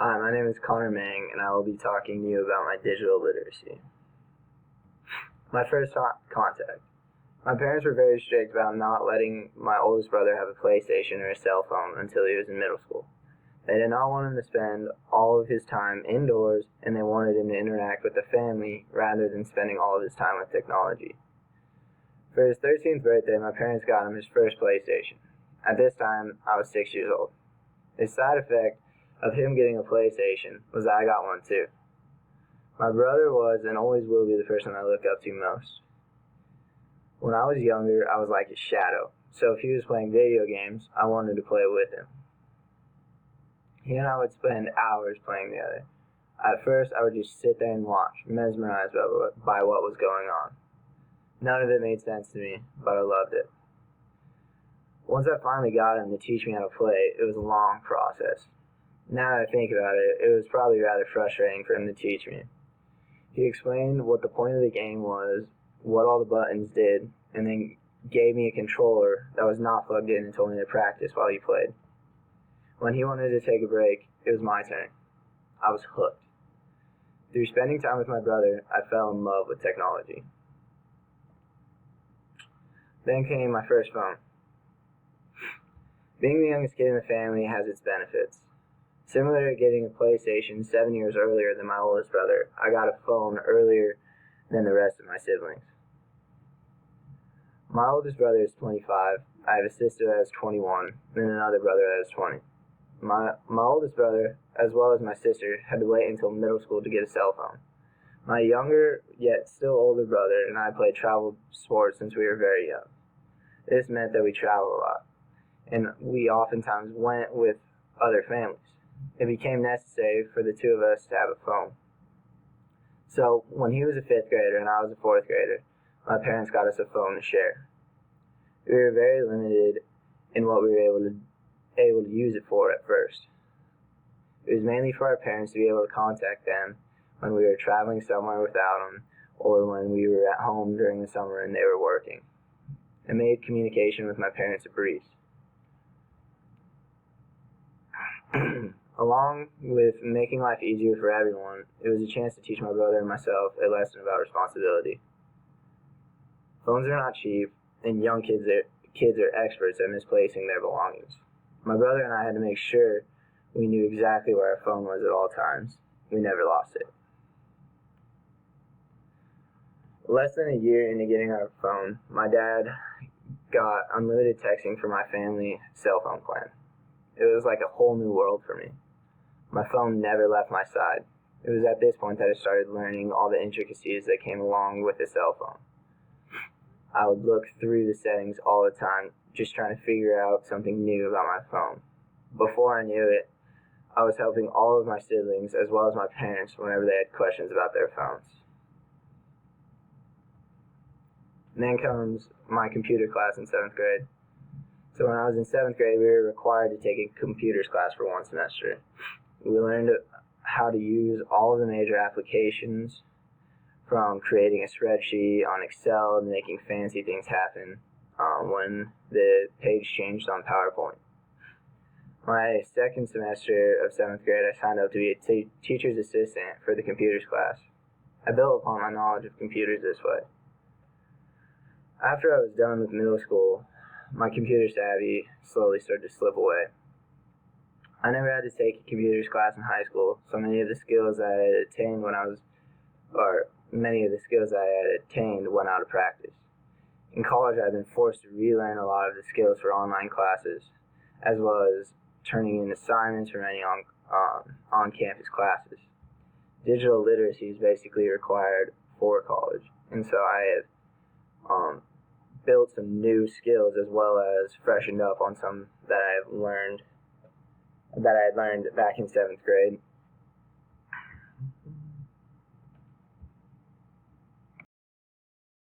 Hi, my name is Connor Mang, and I will be talking to you about my digital literacy. My first contact. My parents were very strict about not letting my oldest brother have a PlayStation or a cell phone until he was in middle school. They did not want him to spend all of his time indoors, and they wanted him to interact with the family rather than spending all of his time with technology. For his 13th birthday, my parents got him his first PlayStation. At this time, I was 6 years old. The side effect of him getting a PlayStation was that I got one too. My brother was and always will be the person I look up to most. When I was younger, I was like his shadow, so if he was playing video games, I wanted to play with him. He and I would spend hours playing together. At first, I would just sit there and watch, mesmerized by what was going on. None of it made sense to me, but I loved it. Once I finally got him to teach me how to play, it was a long process. Now that I think about it, it was probably rather frustrating for him to teach me. He explained what the point of the game was, what all the buttons did, and then gave me a controller that was not plugged in and told me to practice while he played. When he wanted to take a break, it was my turn. I was hooked. Through spending time with my brother, I fell in love with technology. Then came my first phone. Being the youngest kid in the family has its benefits. Similar to getting a PlayStation 7 years earlier than my oldest brother, I got a phone earlier than the rest of my siblings. My oldest brother is 25, I have a sister that is 21, and another brother that is 20. My oldest brother, as well as my sister, had to wait until middle school to get a cell phone. My younger, yet still older brother and I played travel sports since we were very young. This meant that we traveled a lot, and we oftentimes went with other families. It became necessary for the two of us to have a phone. So when he was a 5th grader and I was a 4th grader, my parents got us a phone to share. We were very limited in what we were able to use it for at first. It was mainly for our parents to be able to contact them when we were traveling somewhere without them, or when we were at home during the summer and they were working. It made communication with my parents a breeze. Along with making life easier for everyone, it was a chance to teach my brother and myself a lesson about responsibility. Phones are not cheap, and young kids are experts at misplacing their belongings. My brother and I had to make sure we knew exactly where our phone was at all times. We never lost it. Less than a year into getting our phone, my dad got unlimited texting for my family cell phone plan. It was like a whole new world for me. My phone never left my side. It was at this point that I started learning all the intricacies that came along with a cell phone. I would look through the settings all the time, just trying to figure out something new about my phone. Before I knew it, I was helping all of my siblings as well as my parents whenever they had questions about their phones. And then comes my computer class in 7th grade. So when I was in 7th grade, we were required to take a computers class for one semester. We learned how to use all of the major applications, from creating a spreadsheet on Excel and making fancy things happen when the page changed on PowerPoint. My second semester of 7th grade, I signed up to be a teacher's assistant for the computers class. I built upon my knowledge of computers this way. After I was done with middle school, my computer savvy slowly started to slip away. I never had to take a computers class in high school, so many of the skills I had attained went out of practice. In college, I've been forced to relearn a lot of the skills for online classes, as well as turning in assignments for many on-campus classes. Digital literacy is basically required for college, and so I have built some new skills as well as freshened up on some that I had learned back in 7th grade.